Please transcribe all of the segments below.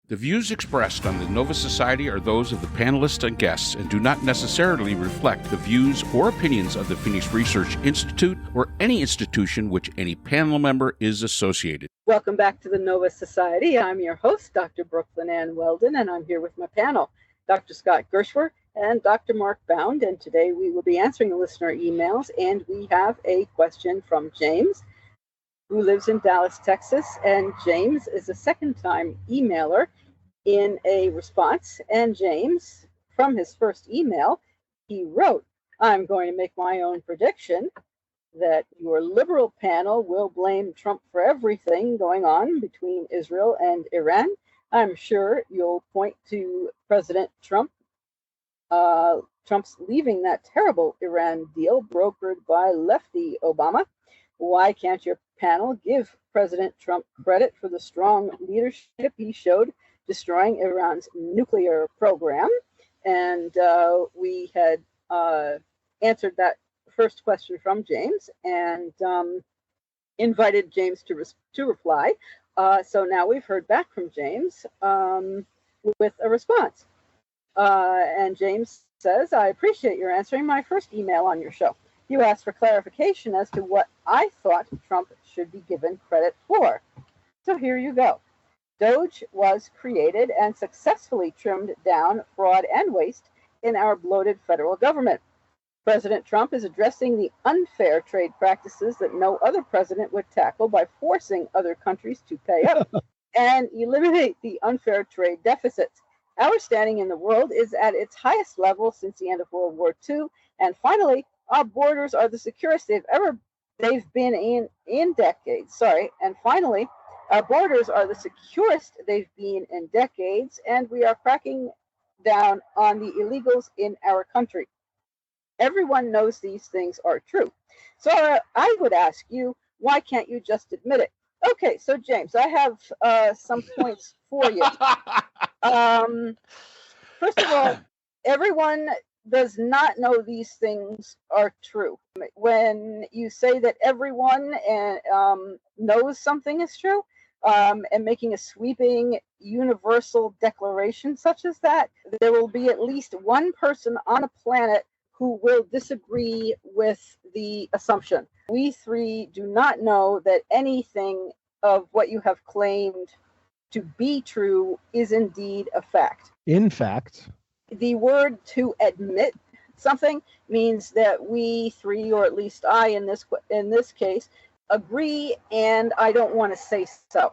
The views expressed on the Nova Society are those of the panelists and guests and do not necessarily reflect the views or opinions of the Phoenix Research Institute or any institution which any panel member is associated. Welcome back to the Nova Society. I'm your host, Dr. Brooklyn Ann Weldon, and I'm here with my panel, Dr. Scott Gershwer and Dr. Mark Bound. And today we will be answering listener emails, and we have a question from James, who lives in Dallas, Texas. And James is a second-time emailer in a response. And James, from his first email, he wrote, "I'm going to make my own prediction that your liberal panel will blame Trump for everything going on between Israel and Iran. I'm sure you'll point to President Trump's leaving that terrible Iran deal brokered by lefty Obama. Why can't your panel give President Trump credit for the strong leadership he showed destroying Iran's nuclear program?" And we had answered that first question from James and invited James to reply. So now we've heard back from James with a response. And James says, "I appreciate your answering my first email on your show. You asked for clarification as to what I thought Trump should be given credit for. So here you go. Doge was created and successfully trimmed down fraud and waste in our bloated federal government. President Trump is addressing the unfair trade practices that no other president would tackle by forcing other countries to pay up and eliminate the unfair trade deficits. Our standing in the world is at its highest level since the end of World War II. And finally, our borders are the securest they've been in decades. And finally, our borders are the securest they've been in decades, and we are cracking down on the illegals in our country. Everyone knows these things are true. So I would ask you, why can't you just admit it?" Okay, so James, I have some points for you. First of all, everyone does not know these things are true. When you say that everyone knows something is true, and making a sweeping universal declaration such as that, there will be at least one person on the planet who will disagree with the assumption. We three do not know that anything of what you have claimed to be true is indeed a fact. In fact, the word "to admit" something means that we three, or at least I in this case, agree, and I don't want to say so.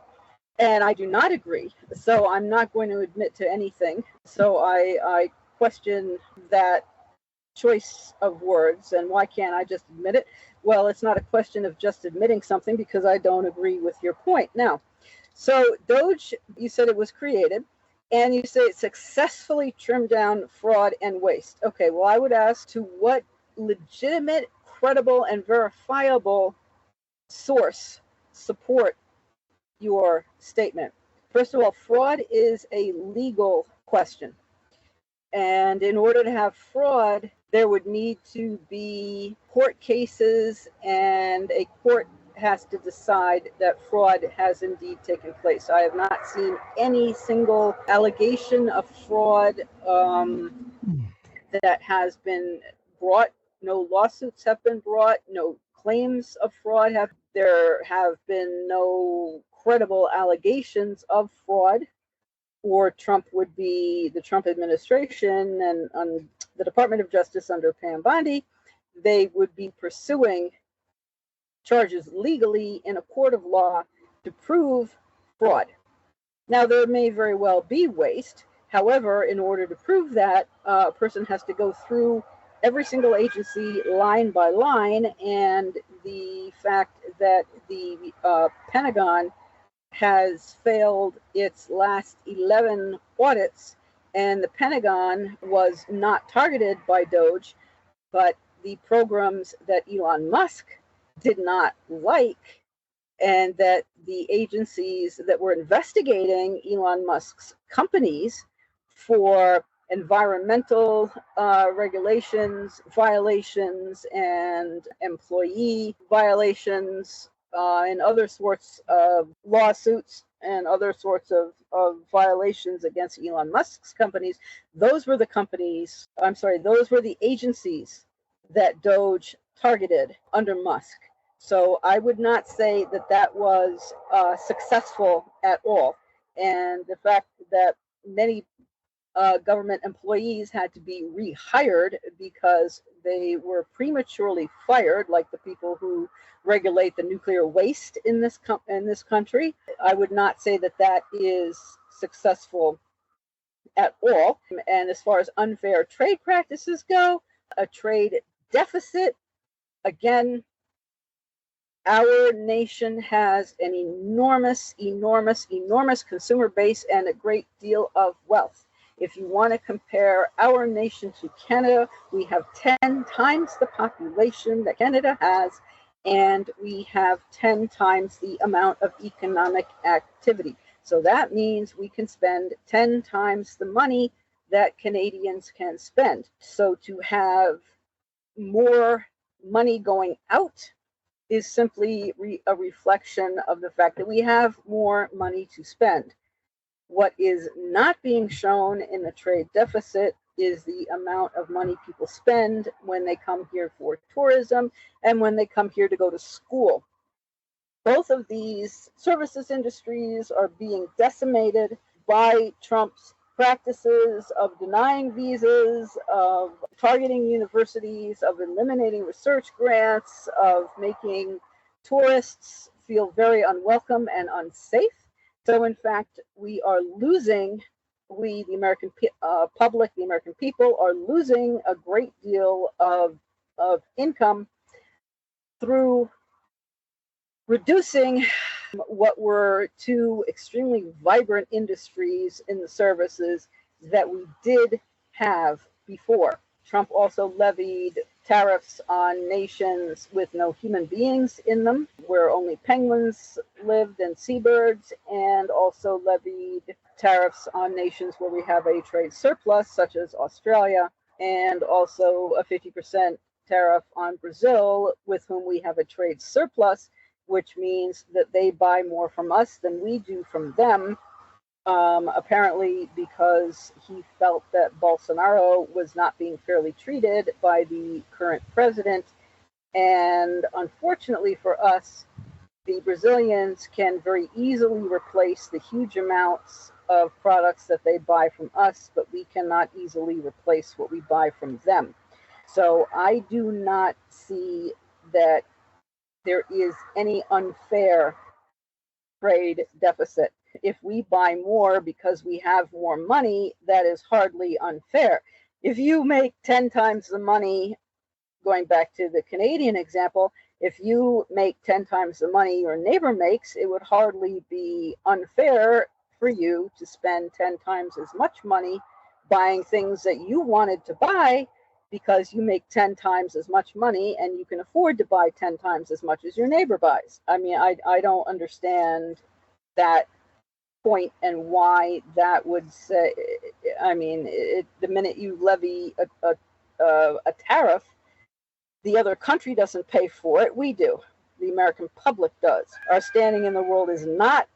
And I do not agree, so I'm not going to admit to anything. So I question that choice of words, and why can't I just admit it? Well, it's not a question of just admitting something because I don't agree with your point. Now, so Doge, you said it was created, and you say it successfully trimmed down fraud and waste. Okay, well, I would ask, to what legitimate, credible, and verifiable source support your statement? First of all, fraud is a legal question. And in order to have fraud, there would need to be court cases, and a court has to decide that fraud has indeed taken place. I have not seen any single allegation of fraud that has been brought. No lawsuits have been brought. No claims of fraud there have been no credible allegations of fraud, or Trump would be, the Trump administration and the Department of Justice under Pam Bondi, they would be pursuing charges legally in a court of law to prove fraud. Now, there may very well be waste. However, in order to prove that, a person has to go through every single agency line by line, and the fact that the Pentagon has failed its last 11 audits, and the Pentagon was not targeted by Doge, but the programs that Elon Musk did not like, and that the agencies that were investigating Elon Musk's companies for environmental regulations, violations, and employee violations, and other sorts of lawsuits and other sorts of violations against Elon Musk's companies, those were the agencies that Doge targeted under Musk. So I would not say that that was successful at all. And the fact that many government employees had to be rehired because they were prematurely fired, like the people who regulate the nuclear waste in this country. I would not say that that is successful at all. And as far as unfair trade practices go, a trade deficit, again, our nation has an enormous consumer base and a great deal of wealth. If you want to compare our nation to Canada, we have 10 times the population that Canada has, and we have 10 times the amount of economic activity. So that means we can spend 10 times the money that Canadians can spend. So to have more money going out is simply a reflection of the fact that we have more money to spend. What is not being shown in the trade deficit is the amount of money people spend when they come here for tourism and when they come here to go to school. Both of these services industries are being decimated by Trump's practices of denying visas, of targeting universities, of eliminating research grants, of making tourists feel very unwelcome and unsafe. So in fact, we are losing, the American public, the American people are losing a great deal of income through reducing what were two extremely vibrant industries in the services that we did have before. Trump also levied tariffs on nations with no human beings in them, where only penguins lived and seabirds, and also levied tariffs on nations where we have a trade surplus, such as Australia, and also a 50% tariff on Brazil, with whom we have a trade surplus, which means that they buy more from us than we do from them, apparently because he felt that Bolsonaro was not being fairly treated by the current president. And unfortunately for us, the Brazilians can very easily replace the huge amounts of products that they buy from us, but we cannot easily replace what we buy from them. So I do not see that there is any unfair trade deficit. If we buy more because we have more money, that is hardly unfair. If you make 10 times the money, going back to the Canadian example, if you make 10 times the money your neighbor makes, it would hardly be unfair for you to spend 10 times as much money buying things that you wanted to buy, because you make 10 times as much money and you can afford to buy 10 times as much as your neighbor buys. I mean, I don't understand that point and why that would say, I mean, the minute you levy a tariff, the other country doesn't pay for it, we do. The American public does. Our standing in the world is not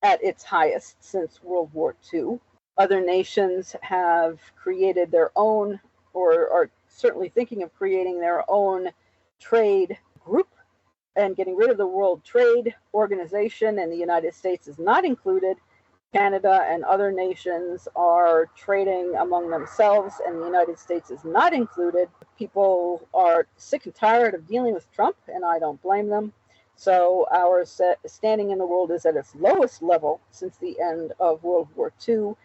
at its highest since World War II. Other nations have created their own, or are certainly thinking of creating their own trade group and getting rid of the World Trade Organization, and the United States is not included. Canada and other nations are trading among themselves, and the United States is not included. People are sick and tired of dealing with Trump, and I don't blame them. So our standing in the world is at its lowest level since the end of World War II.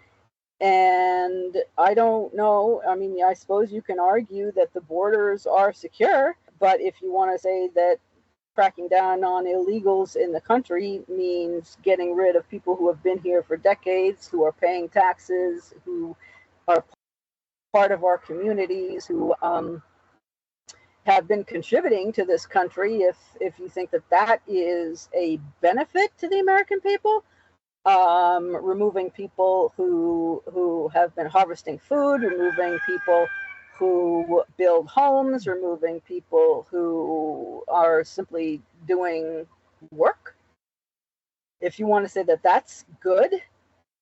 And I don't know, I mean, I suppose you can argue that the borders are secure, but if you want to say that cracking down on illegals in the country means getting rid of people who have been here for decades, who are paying taxes, who are part of our communities, who have been contributing to this country, if you think that that is a benefit to the American people, removing people who have been harvesting food, removing people who build homes, removing people who are simply doing work, If you want to say that that's good,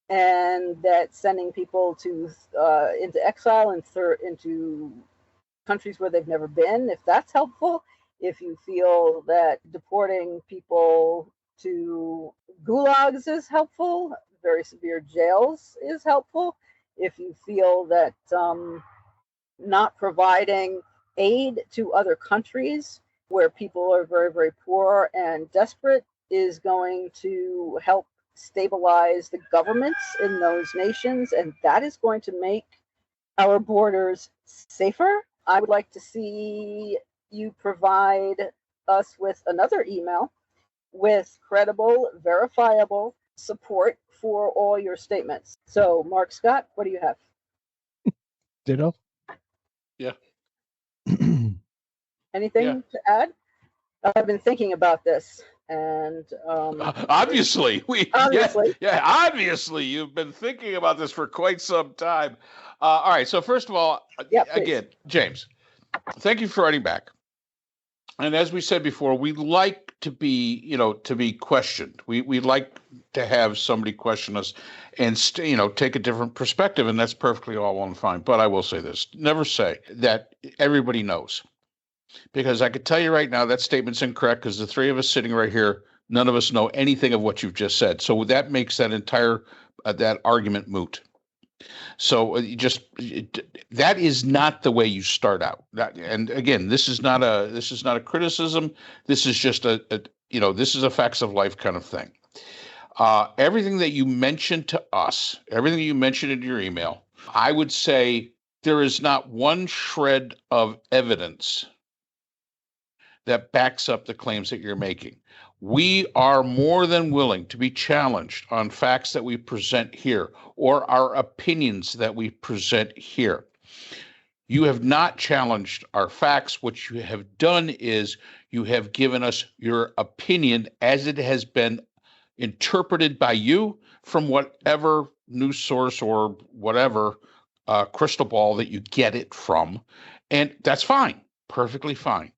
and that sending people to into exile and into countries where they've never been, if that's helpful, if you feel that deporting people to gulags is helpful, very severe jails is helpful, if you feel that not providing aid to other countries where people are very, very poor and desperate is going to help stabilize the governments in those nations, and that is going to make our borders safer. I would like to see you provide us with another email with credible, verifiable support for all your statements. So, Mark Scott, what do you have? Ditto. Yeah. Anything to add? I've been thinking about this, and obviously you've been thinking about this for quite some time. All right, so first of all, again, James, thank you for writing back. And as we said before, we like to be questioned. We like to have somebody question us and take a different perspective, and that's perfectly all well and fine. But I will say this: never say that everybody knows. Because I could tell you right now that statement's incorrect, because the three of us sitting right here, none of us know anything of what you've just said. So that makes that entire that argument moot. So that is not the way you start out. And again, this is not a criticism. This is just this is a facts of life kind of thing. Everything that you mentioned to us, everything you mentioned in your email, I would say there is not one shred of evidence that backs up the claims that you're making. We are more than willing to be challenged on facts that we present here or our opinions that we present here. You have not challenged our facts. What you have done is you have given us your opinion as it has been interpreted by you from whatever news source or whatever crystal ball that you get it from. And that's fine, perfectly fine.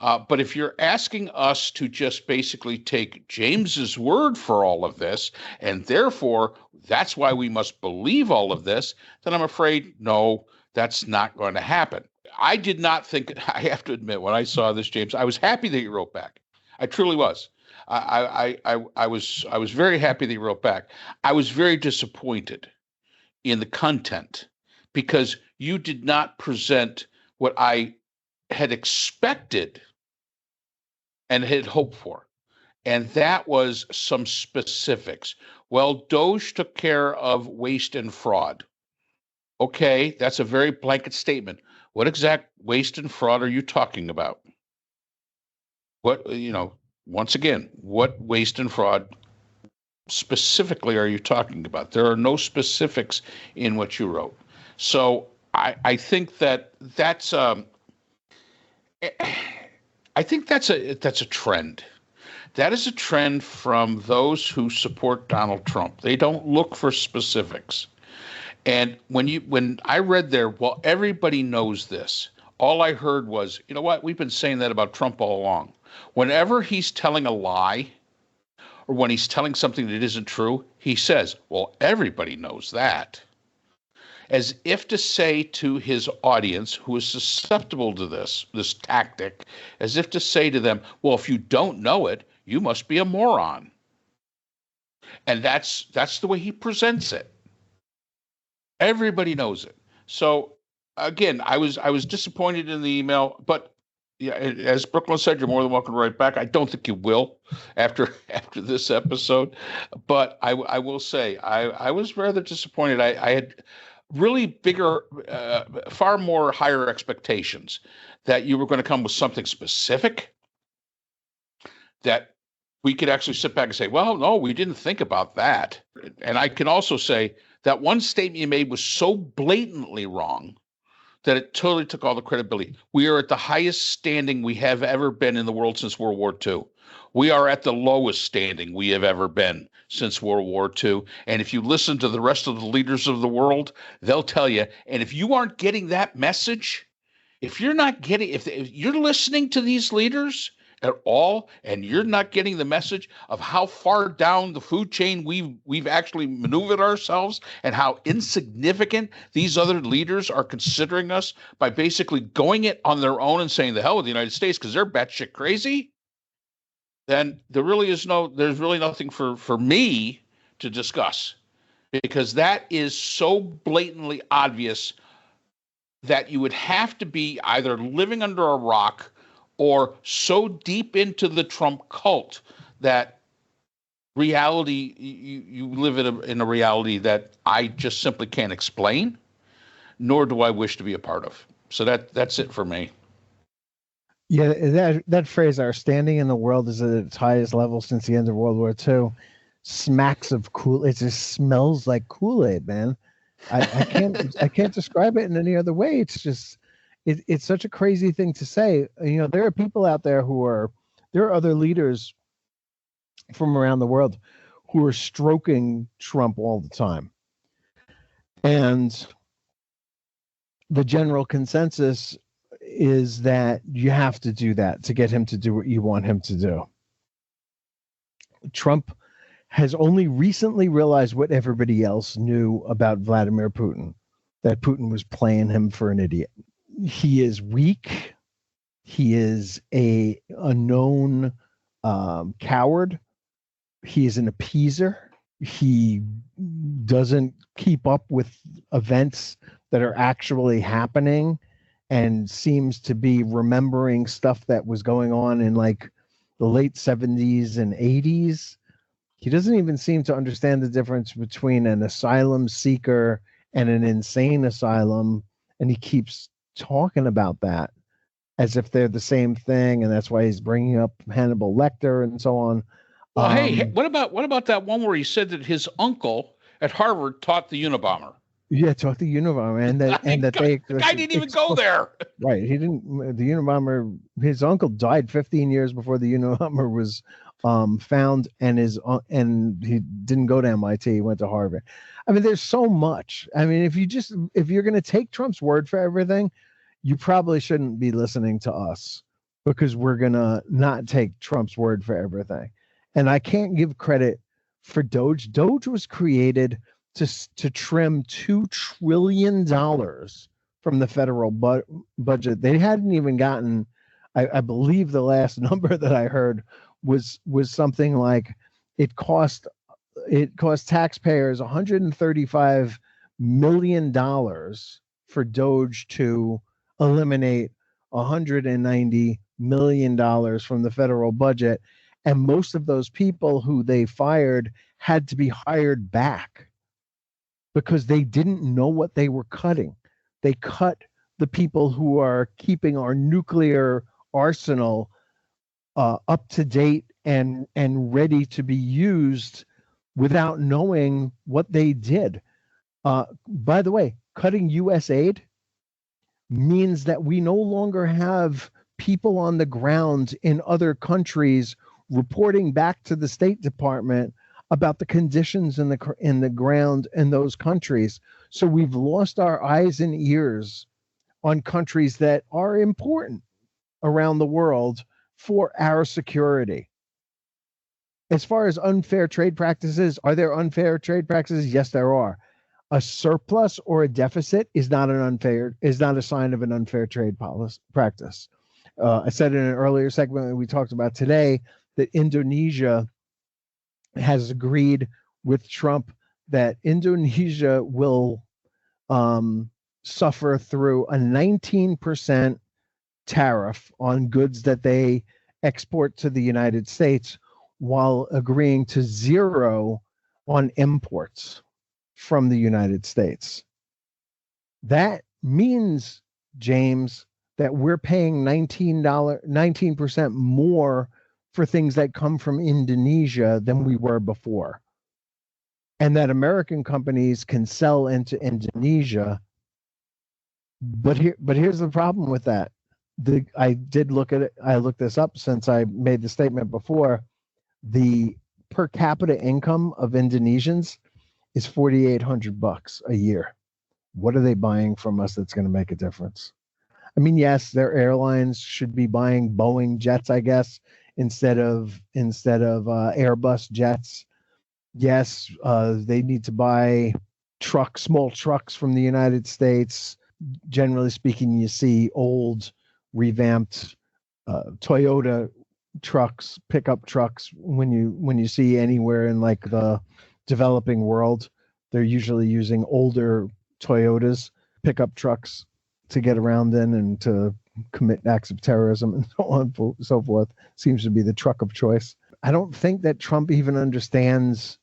But if you're asking us to just basically take James's word for all of this, and therefore that's why we must believe all of this, then I'm afraid, no, that's not going to happen. I did not think, I have to admit, when I saw this, James, I was happy that you wrote back. I truly was. I was very happy that you wrote back. I was very disappointed in the content because you did not present what I had expected and had hoped for. And that was some specifics. Well, Doge took care of waste and fraud. Okay, that's a very blanket statement. What exact waste and fraud are you talking about? What, once again, what waste and fraud specifically are you talking about? There are no specifics in what you wrote. So I think that's I think that's a trend. That is a trend from those who support Donald Trump. They don't look for specifics. And when I read there, well, everybody knows this. All I heard was, you know what? We've been saying that about Trump all along. Whenever he's telling a lie or when he's telling something that isn't true, he says, well, everybody knows that. As if to say to his audience who is susceptible to this tactic, as if to say to them, well, if you don't know it, you must be a moron. And that's the way he presents it. Everybody knows it. So again, I was disappointed in the email, but yeah, as Brooklyn said, you're more than welcome to write back. I don't think you will after this episode, but I will say I was rather disappointed. I had really bigger, far more higher expectations that you were going to come with something specific that we could actually sit back and say, well, no, we didn't think about that. And I can also say that one statement you made was so blatantly wrong that it totally took all the credibility. We are at the highest standing we have ever been in the world since World War II. We are at the lowest standing we have ever been since World War II. And if you listen to the rest of the leaders of the world, they'll tell you. And if you aren't getting that message, if you're listening to these leaders at all, and you're not getting the message of how far down the food chain we've actually maneuvered ourselves and how insignificant these other leaders are considering us by basically going it on their own and saying the hell with the United States because they're batshit crazy, then there's really nothing for me to discuss, because that is so blatantly obvious that you would have to be either living under a rock or so deep into the Trump cult that reality, you live in a reality that I just simply can't explain, nor do I wish to be a part of. So that's it for me. Yeah, that phrase, "our standing in the world is at its highest level since the end of World War II," smacks of Kool-Aid. It just smells like Kool-Aid, man. I can't describe it in any other way. It's just it's such a crazy thing to say. There are people out there there are other leaders from around the world who are stroking Trump all the time. And the general consensus is that you have to do that to get him to do what you want him to do. Trump has only recently realized what everybody else knew about Vladimir Putin, that Putin was playing him for an idiot. He is weak. He is a known coward. He is an appeaser. He doesn't keep up with events that are actually happening and seems to be remembering stuff that was going on in like the late 70s and 80s. He doesn't even seem to understand the difference between an asylum seeker and an insane asylum. And he keeps talking about that as if they're the same thing. And that's why he's bringing up Hannibal Lecter and so on. Well, hey, what about that one where he said that his uncle at Harvard taught the Unabomber? Yeah, taught the Unabomber, and that the guy didn't even go there. Right, he didn't. The Unabomber, his uncle died 15 years before the Unabomber was found, and he didn't go to MIT. He went to Harvard. I mean, there's so much. I mean, if you're going to take Trump's word for everything, you probably shouldn't be listening to us, because we're going to not take Trump's word for everything. And I can't give credit for Doge. Doge was created to trim $2 trillion from the federal budget. They hadn't even gotten, I believe the last number that I heard was something like it cost taxpayers $135 million for Doge to eliminate $190 million from the federal budget. And most of those people who they fired had to be hired back because they didn't know what they were cutting. They cut the people who are keeping our nuclear arsenal up to date and ready to be used without knowing what they did. By the way, cutting U.S. aid means that we no longer have people on the ground in other countries reporting back to the State Department about the conditions in the ground in those countries. So we've lost our eyes and ears on countries that are important around the world for our security. As far as unfair trade practices, are there unfair trade practices? Yes, there are. A surplus or a deficit is not a sign of an unfair trade practice. I said in an earlier segment that we talked about today that Indonesia has agreed with Trump that Indonesia will suffer through a 19% tariff on goods that they export to the United States, while agreeing to 0 on imports from the United States. That means, James, that we're paying 19% more for things that come from Indonesia than we were before. And that American companies can sell into Indonesia. But here's the problem with that. I did look at it. I looked this up since I made the statement before. The per capita income of Indonesians is $4,800 a year. What are they buying from us that's going to make a difference? I mean, yes, their airlines should be buying Boeing jets, I guess, instead of Airbus jets. Yes, they need to buy small trucks from the United States. Generally speaking, you see old, revamped Toyota trucks, pickup trucks. When you see anywhere in like the developing world, they're usually using older Toyotas, pickup trucks to get around in and to commit acts of terrorism and so on and so forth. Seems to be the truck of choice. I don't think that Trump even understands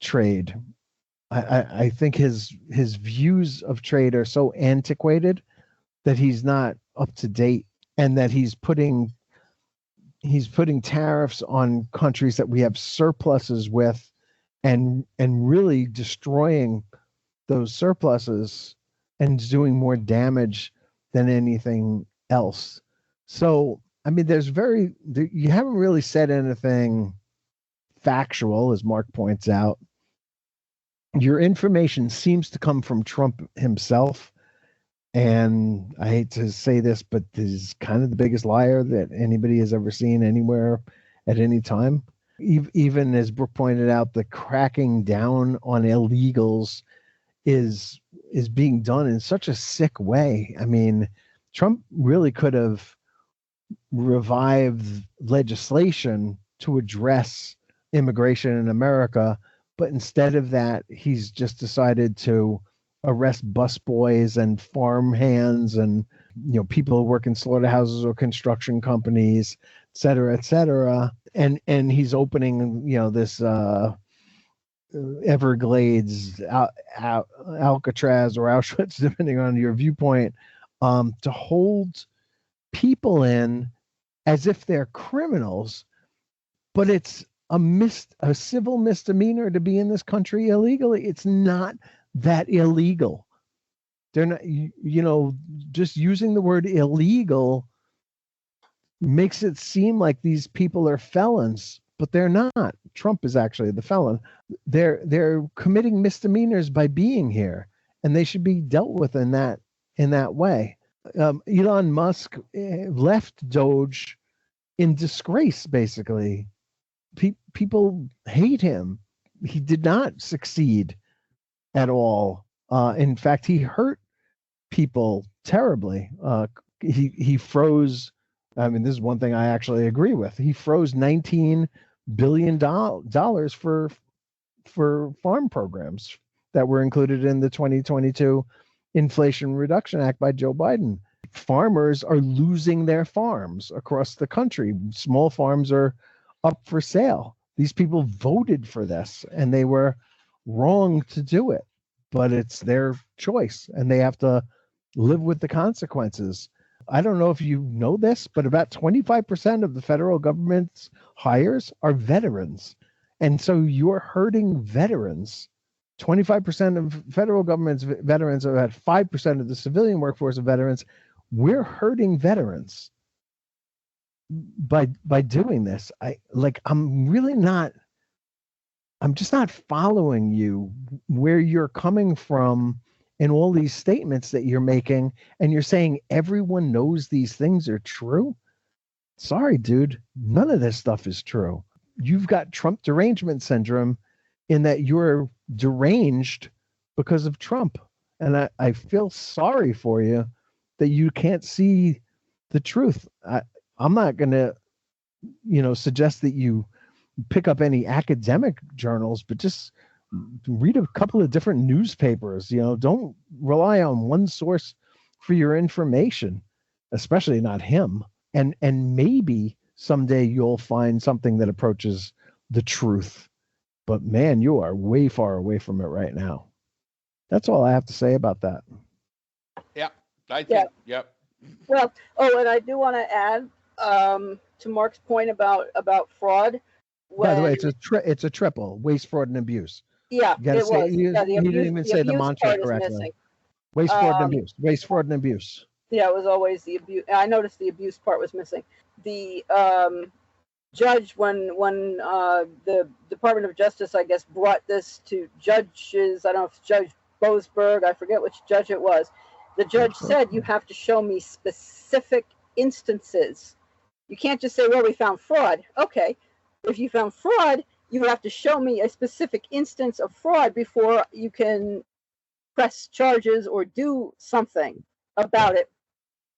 trade. I think his views of trade are so antiquated that he's not up to date, and that he's putting tariffs on countries that we have surpluses with, and really destroying those surpluses and doing more damage than anything else. So, I mean, you haven't really said anything factual, as Mark points out. Your information seems to come from Trump himself. And I hate to say this, but this is kind of the biggest liar that anybody has ever seen anywhere at any time. Even as Brooke pointed out, the cracking down on illegals is being done in such a sick way. I mean, Trump really could have revived legislation to address immigration in America, but instead of that, he's just decided to arrest busboys and farm hands and people who work in slaughterhouses or construction companies, et cetera, and he's opening this Everglades, Alcatraz or Auschwitz, depending on your viewpoint, to hold people in as if they're criminals, but it's a civil misdemeanor to be in this country illegally. It's not that illegal. They're not, just using the word illegal makes it seem like these people are felons, but they're not. Trump is actually the felon. They're committing misdemeanors by being here, and they should be dealt with in that way. Elon Musk left Doge in disgrace, basically. People hate him. He did not succeed at all. In fact, he hurt people terribly. He froze. I mean, this is one thing I actually agree with. He froze $19 billion for farm programs that were included in the 2022 Inflation Reduction Act by Joe Biden. Farmers are losing their farms across the country. Small farms are up for sale. These people voted for this, and they were wrong to do it, but it's their choice, and they have to live with the consequences. I don't know if you know this, but about 25% of the federal government's hires are veterans. And so you're hurting veterans. 25% of federal government's veterans are at 5% of the civilian workforce of veterans. We're hurting veterans by doing this. I'm just not following you where you're coming from in all these statements that you're making, and you're saying everyone knows these things are true. Sorry, dude, none of this stuff is true. You've got Trump derangement syndrome in that you're deranged because of Trump. And I feel sorry for you that you can't see the truth. I'm not going to, suggest that you pick up any academic journals, but just read a couple of different newspapers. Don't rely on one source for your information, especially not him. And maybe someday you'll find something that approaches the truth. But man, you are way far away from it right now. That's all I have to say about that. Yeah, I think. Yep. Well, and I do want to add to Mark's point about fraud. By the way, it's a triple: waste, fraud, and abuse. Yeah, you it was. You didn't even say the mantra correctly. Waste, fraud, and abuse. Waste, fraud, and abuse. Yeah, it was always the abuse. I noticed the abuse part was missing. The judge, when the Department of Justice, I guess, brought this to judges. I don't know if it's Judge Boasberg. I forget which judge it was. The judge said you have to show me specific instances. You can't just say, well, we found fraud. Okay, if you found fraud, you have to show me a specific instance of fraud before you can press charges or do something about it.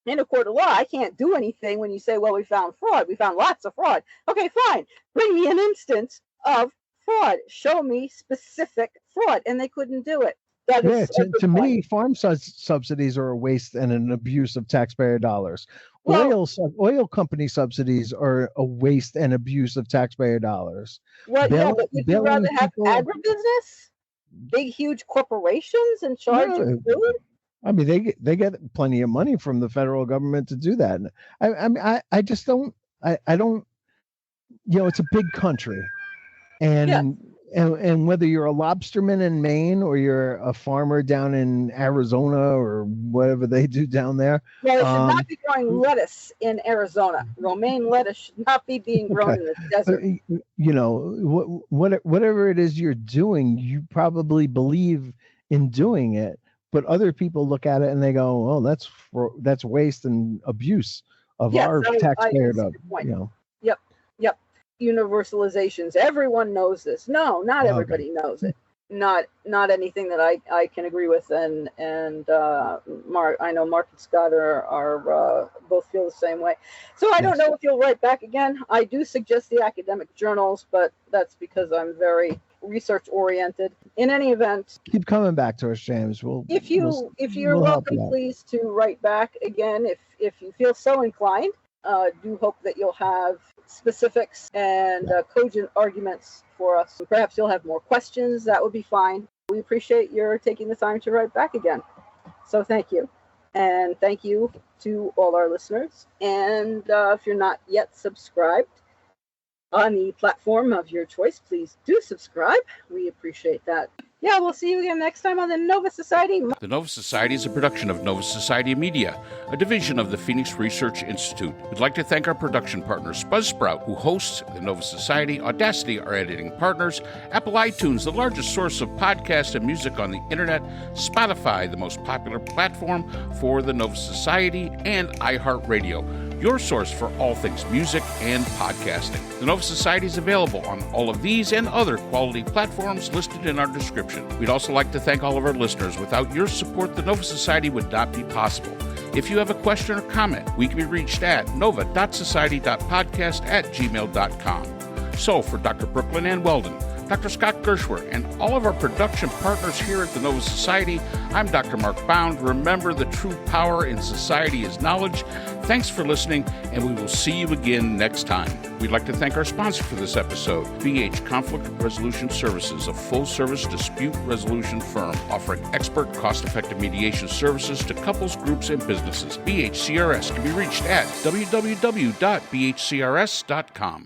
In a court of law, I can't do anything when you say, well, we found fraud. We found lots of fraud. Okay, fine. Bring me an instance of fraud. Show me specific fraud. And they couldn't do it. That is to me, farm subsidies are a waste and an abuse of taxpayer dollars. Well, oil company subsidies are a waste and abuse of taxpayer dollars. Well, yeah, but would you rather have agribusiness? Big, huge corporations in charge of food? I mean, they get plenty of money from the federal government to do that. I just don't. I don't. It's a big country, and whether you're a lobsterman in Maine or you're a farmer down in Arizona or whatever they do down there. Well, it should not be growing lettuce in Arizona. Romaine lettuce should not be being grown in the desert. Whatever it is you're doing, you probably believe in doing it. But other people look at it and they go, "Oh, that's waste and abuse of our taxpayer dollars." Yep. Universalizations. Everyone knows this. No, not everybody knows it. Not anything that I can agree with. And Mark, I know Mark and Scott are both feel the same way. So I don't know if you'll write back again. I do suggest the academic journals, but that's because I'm very research oriented. In any event, keep coming back to us, James. If you're welcome, please to write back again if you feel so inclined. Do hope that you'll have specifics and cogent arguments for us. Perhaps you'll have more questions. That would be fine. We appreciate your taking the time to write back again. So thank you. And thank you to all our listeners. And if you're not yet subscribed on the platform of your choice, please do subscribe. We appreciate that. Yeah, we'll see you again next time on the Nova Society. The Nova Society is a production of Nova Society Media, a division of the Phoenix Research Institute. We'd like to thank our production partners, Buzzsprout, who hosts the Nova Society, Audacity, our editing partners, Apple iTunes, the largest source of podcasts and music on the internet, Spotify, the most popular platform for the Nova Society, and iHeartRadio, your source for all things music and podcasting. The Nova Society is available on all of these and other quality platforms listed in our description. We'd also like to thank all of our listeners. Without your support, the Nova Society would not be possible. If you have a question or comment, we can be reached at nova.society.podcast@gmail.com. So for Dr. Brooklyn Ann Weldon, Dr. Scott Gershwer, and all of our production partners here at the Nova Society, I'm Dr. Mark Bound. Remember, the true power in society is knowledge. Thanks for listening, and we will see you again next time. We'd like to thank our sponsor for this episode, BH Conflict Resolution Services, a full-service dispute resolution firm offering expert, cost-effective mediation services to couples, groups, and businesses. BHCRS can be reached at www.bhcrs.com.